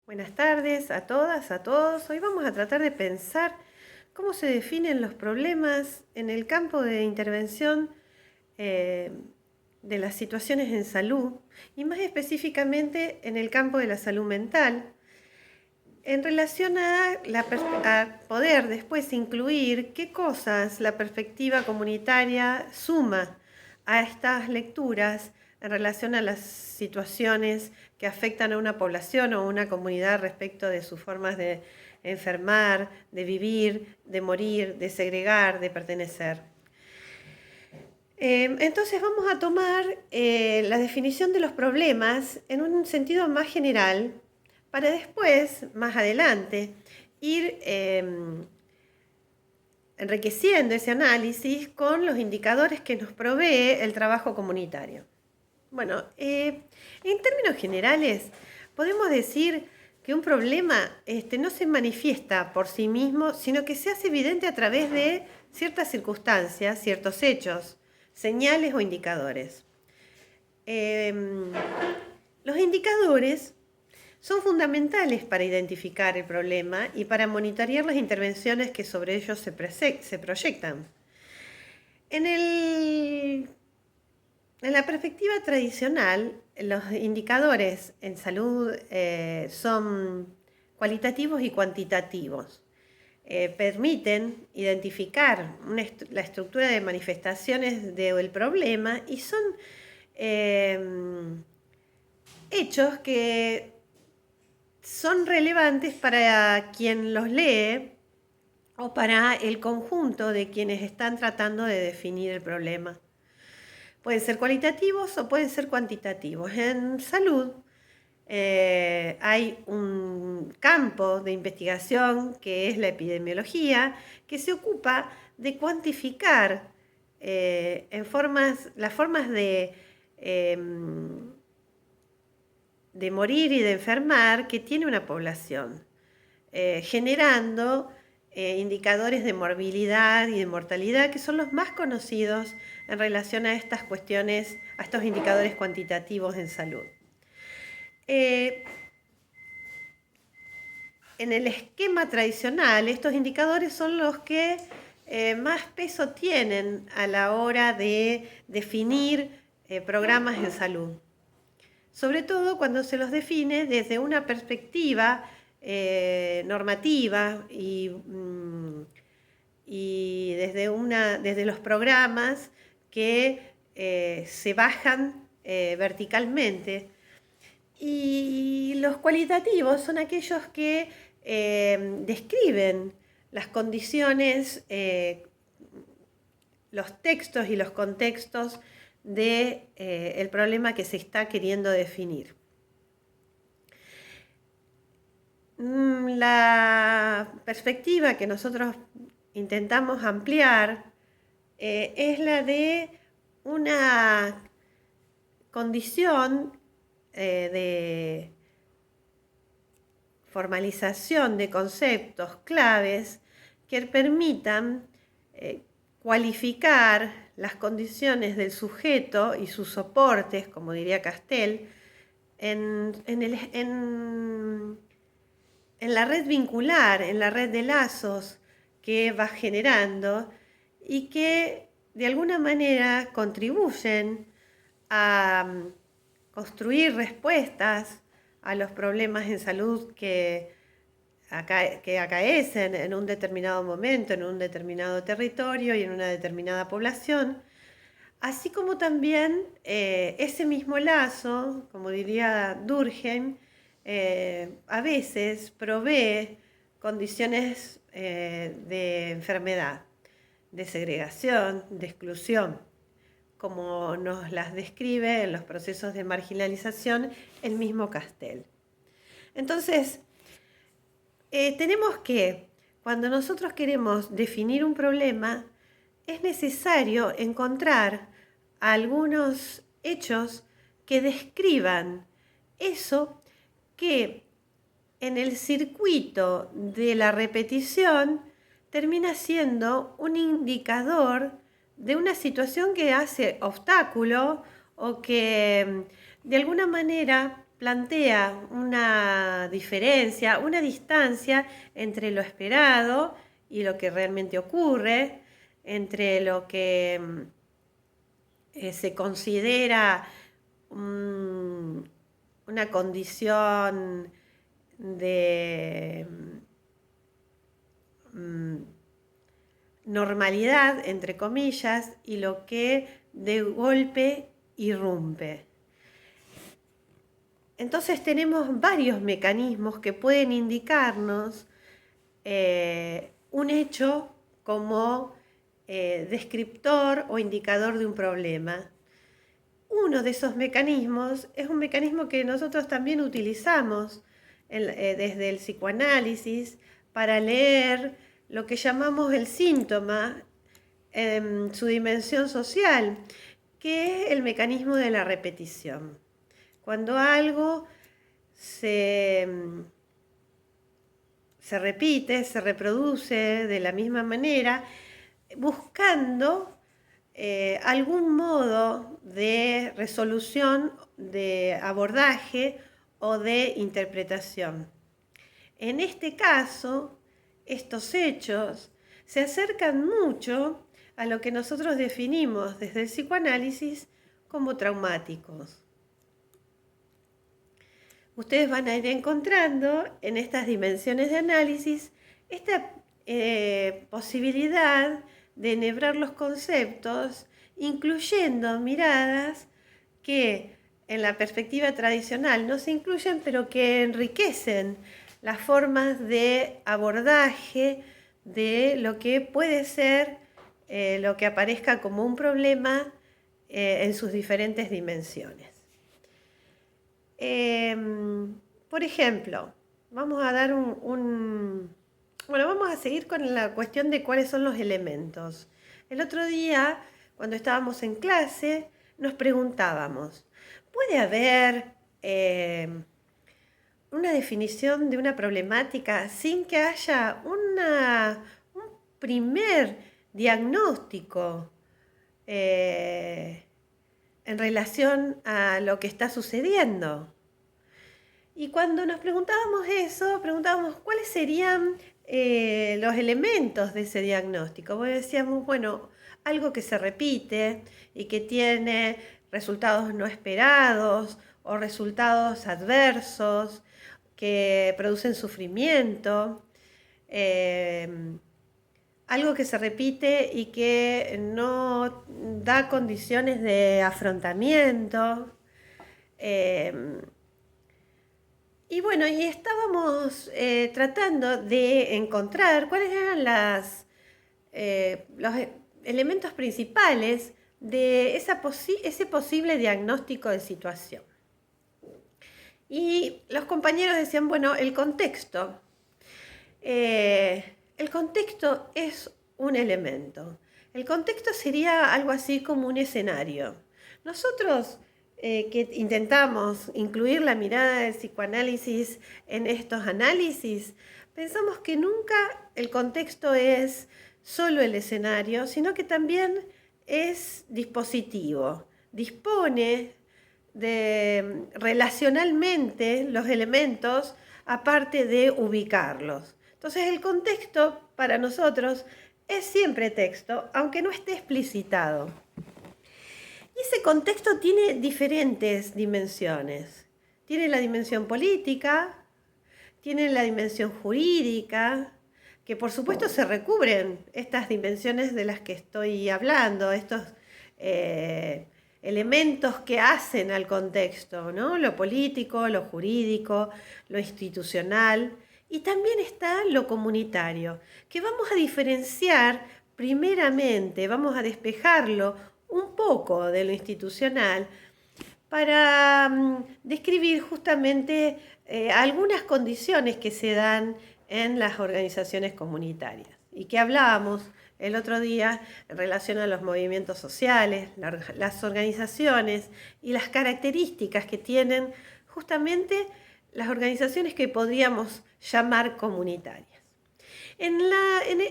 Buenas tardes a todas, a todos. Hoy vamos a tratar de pensar cómo se definen los problemas en el campo de intervención eh, de las situaciones en salud y más específicamente en el campo de la salud mental en relación a poder después incluir qué cosas la perspectiva comunitaria suma a estas lecturas en relación a las situaciones que afectan a una población o una comunidad respecto de sus formas de enfermar, de vivir, de morir, de segregar, de pertenecer. Entonces vamos a tomar la definición de los problemas en un sentido más general para después, más adelante, ir enriqueciendo ese análisis con los indicadores que nos provee el trabajo comunitario. Bueno, en términos generales, podemos decir que un problema no se manifiesta por sí mismo, sino que se hace evidente a través de ciertas circunstancias, ciertos hechos, señales o indicadores. Los indicadores son fundamentales para identificar el problema y para monitorear las intervenciones que sobre ellos se proyectan. En la perspectiva tradicional, los indicadores en salud son cualitativos y cuantitativos. Permiten identificar la estructura de manifestaciones del problema y son hechos que son relevantes para quien los lee o para el conjunto de quienes están tratando de definir el problema. Pueden ser cualitativos o pueden ser cuantitativos. En salud hay un campo de investigación que es la epidemiología, que se ocupa de cuantificar las formas de morir y de enfermar que tiene una población, generando indicadores de morbilidad y de mortalidad que son los más conocidos en relación a estas cuestiones, a estos indicadores cuantitativos en salud. En el esquema tradicional, estos indicadores son los que más peso tienen a la hora de definir programas en salud. Sobre todo cuando se los define desde una perspectiva normativa y desde los programas que se bajan verticalmente. Y los cualitativos son aquellos que describen las condiciones, los textos y los contextos del problema que se está queriendo definir. La perspectiva que nosotros intentamos ampliar es la de una condición de formalización de conceptos claves que permitan cualificar las condiciones del sujeto y sus soportes, como diría Castell, en la red vincular, en la red de lazos que va generando y que de alguna manera contribuyen a construir respuestas a los problemas en salud que acaecen en un determinado momento, en un determinado territorio y en una determinada población, así como también ese mismo lazo, como diría Durkheim, a veces provee condiciones de enfermedad, de segregación, de exclusión, como nos las describe en los procesos de marginalización el mismo Castell. Entonces, tenemos que, cuando nosotros queremos definir un problema, es necesario encontrar algunos hechos que describan eso que en el circuito de la repetición termina siendo un indicador de una situación que hace obstáculo o que de alguna manera plantea una diferencia, una distancia entre lo esperado y lo que realmente ocurre, entre lo que se considera una condición de normalidad, entre comillas, y lo que de golpe irrumpe. Entonces tenemos varios mecanismos que pueden indicarnos un hecho como descriptor o indicador de un problema. Uno de esos mecanismos es un mecanismo que nosotros también utilizamos desde el psicoanálisis para leer lo que llamamos el síntoma en su dimensión social, que es el mecanismo de la repetición. Cuando algo se repite, se reproduce de la misma manera, buscando algún modo de resolución, de abordaje o de interpretación. En este caso, estos hechos se acercan mucho a lo que nosotros definimos desde el psicoanálisis como traumáticos. Ustedes van a ir encontrando en estas dimensiones de análisis esta posibilidad de enhebrar los conceptos, incluyendo miradas que en la perspectiva tradicional no se incluyen, pero que enriquecen las formas de abordaje de lo que puede ser lo que aparezca como un problema en sus diferentes dimensiones. Por ejemplo, vamos a dar vamos a seguir con la cuestión de cuáles son los elementos. El otro día, cuando estábamos en clase, nos preguntábamos, ¿puede haber una definición de una problemática sin que haya un primer diagnóstico en relación a lo que está sucediendo? Y cuando nos preguntábamos eso, preguntábamos cuáles serían los elementos de ese diagnóstico. Pues decíamos, bueno, algo que se repite y que tiene resultados no esperados o resultados adversos que producen sufrimiento, algo que se repite y que no da condiciones de afrontamiento. Y bueno, y estábamos tratando de encontrar cuáles eran los elementos principales de ese posible diagnóstico de situación. Y los compañeros decían, bueno, el contexto. El contexto es un elemento. El contexto sería algo así como un escenario. Nosotros que intentamos incluir la mirada del psicoanálisis en estos análisis, pensamos que nunca el contexto es solo el escenario, sino que también es dispositivo. Dispone de relacionalmente los elementos aparte de ubicarlos. Entonces el contexto para nosotros es siempre texto, aunque no esté explicitado. Y ese contexto tiene diferentes dimensiones. Tiene la dimensión política, tiene la dimensión jurídica, que por supuesto se recubren estas dimensiones de las que estoy hablando, estos elementos que hacen al contexto, ¿no? Lo político, lo jurídico, lo institucional, y también está lo comunitario, que vamos a diferenciar primeramente, vamos a despejarlo un poco de lo institucional para describir justamente algunas condiciones que se dan en las organizaciones comunitarias y que hablábamos el otro día en relación a los movimientos sociales, las organizaciones y las características que tienen justamente las organizaciones que podríamos llamar comunitarias. En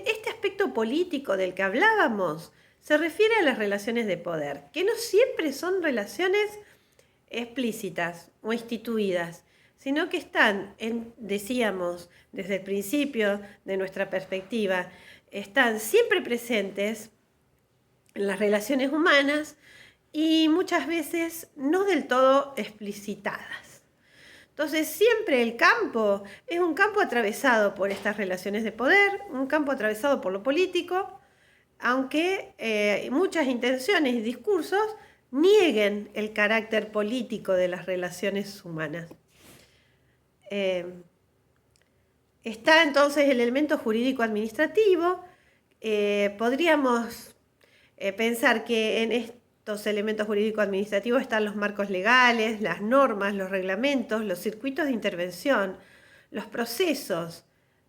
este aspecto político del que hablábamos, se refiere a las relaciones de poder, que no siempre son relaciones explícitas o instituidas, sino que están, decíamos desde el principio de nuestra perspectiva, están siempre presentes en las relaciones humanas y muchas veces no del todo explicitadas. Entonces siempre el campo es un campo atravesado por estas relaciones de poder, un campo atravesado por lo político, aunque muchas intenciones y discursos nieguen el carácter político de las relaciones humanas. Está entonces el elemento jurídico-administrativo. Podríamos pensar que en estos elementos jurídico-administrativos están los marcos legales, las normas, los reglamentos, los circuitos de intervención, los procesos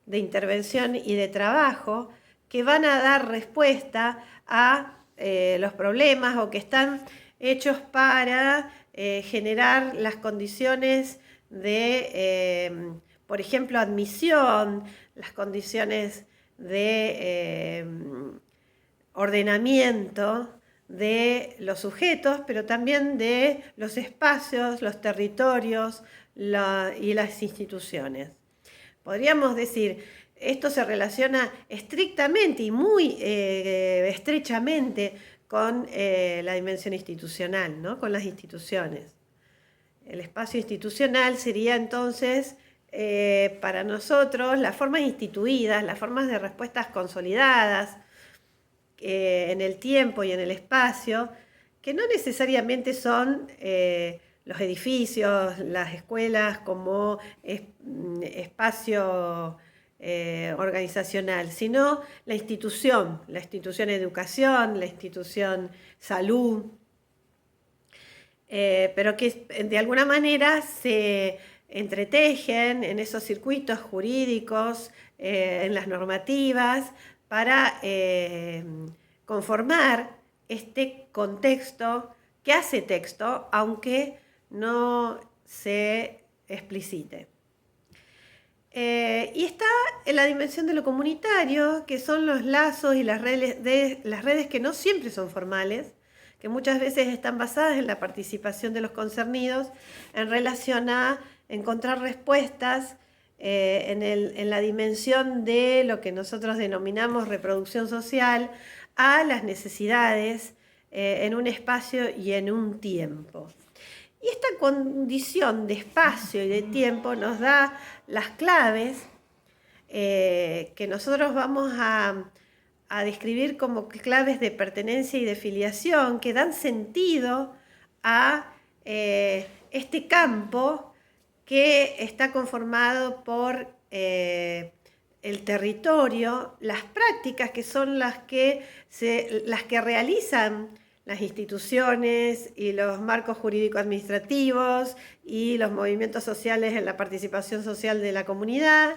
de intervención y de trabajo que van a dar respuesta a los problemas o que están hechos para generar las condiciones de, por ejemplo, admisión, las condiciones de ordenamiento de los sujetos, pero también de los espacios, los territorios y las instituciones. Podríamos decir, esto se relaciona estrictamente y muy estrechamente con la dimensión institucional, ¿no? Con las instituciones. El espacio institucional sería entonces para nosotros las formas instituidas, las formas de respuestas consolidadas en el tiempo y en el espacio, que no necesariamente son los edificios, las escuelas como espacio organizacional, sino la institución educación, la institución salud, pero que de alguna manera se entretejen en esos circuitos jurídicos, en las normativas, para conformar este contexto que hace texto, aunque no se explicite. Y está en la dimensión de lo comunitario, que son los lazos y las redes que no siempre son formales, que muchas veces están basadas en la participación de los concernidos en relación a encontrar respuestas en la dimensión de lo que nosotros denominamos reproducción social a las necesidades en un espacio y en un tiempo. Y esta condición de espacio y de tiempo nos da las claves que nosotros vamos a describir como claves de pertenencia y de filiación, que dan sentido a este campo que está conformado por el territorio, las prácticas que son las que realizan las instituciones y los marcos jurídico-administrativos y los movimientos sociales en la participación social de la comunidad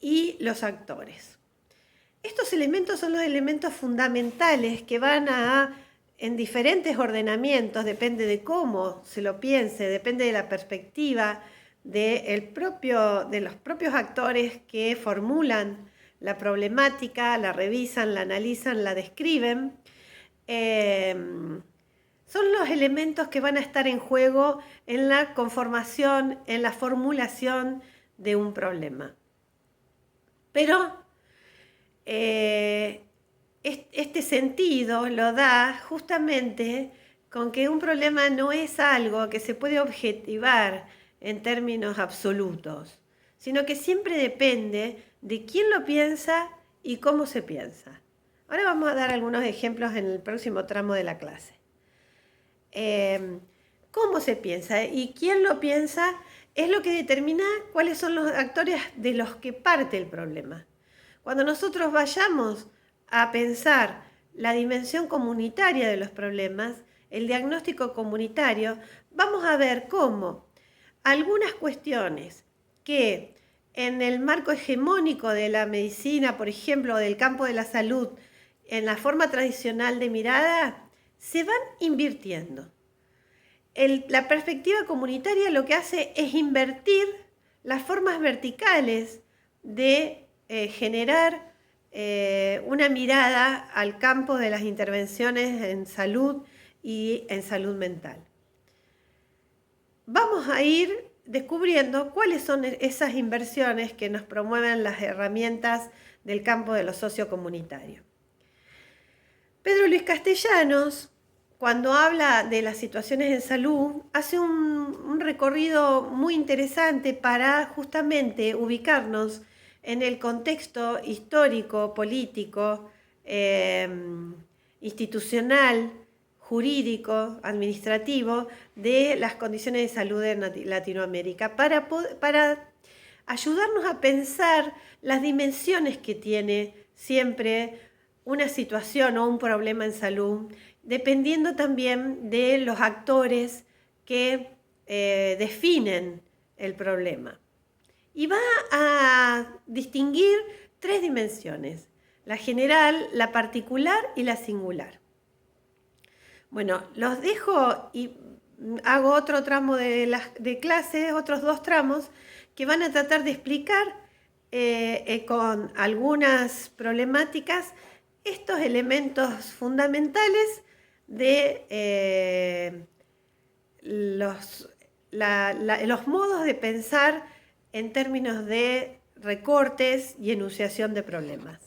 y los actores. Estos elementos son los elementos fundamentales que van en diferentes ordenamientos, depende de cómo se lo piense, depende de la perspectiva de los propios actores que formulan la problemática, la revisan, la analizan, la describen. Son los elementos que van a estar en juego en la conformación, en la formulación de un problema. Pero este sentido lo da justamente con que un problema no es algo que se puede objetivar en términos absolutos, sino que siempre depende de quién lo piensa y cómo se piensa. Ahora vamos a dar algunos ejemplos en el próximo tramo de la clase. ¿Cómo se piensa y quién lo piensa? Es lo que determina cuáles son los actores de los que parte el problema. Cuando nosotros vayamos a pensar la dimensión comunitaria de los problemas, el diagnóstico comunitario, vamos a ver cómo algunas cuestiones que en el marco hegemónico de la medicina, por ejemplo, del campo de la salud, en la forma tradicional de mirada, se van invirtiendo. La perspectiva comunitaria lo que hace es invertir las formas verticales de generar una mirada al campo de las intervenciones en salud y en salud mental. vamos a ir descubriendo cuáles son esas inversiones que nos promueven las herramientas del campo de lo sociocomunitario. Pedro Luis Castellanos, cuando habla de las situaciones en salud, hace un recorrido muy interesante para justamente ubicarnos en el contexto histórico, político, institucional, jurídico, administrativo de las condiciones de salud en Latinoamérica para ayudarnos a pensar las dimensiones que tiene siempre una situación o un problema en salud, dependiendo también de los actores que definen el problema. Y va a distinguir tres dimensiones: la general, la particular y la singular. Bueno, los dejo y hago otro tramo de clase, otros 2 tramos, que van a tratar de explicar con algunas problemáticas estos elementos fundamentales de los modos de pensar en términos de recortes y enunciación de problemas.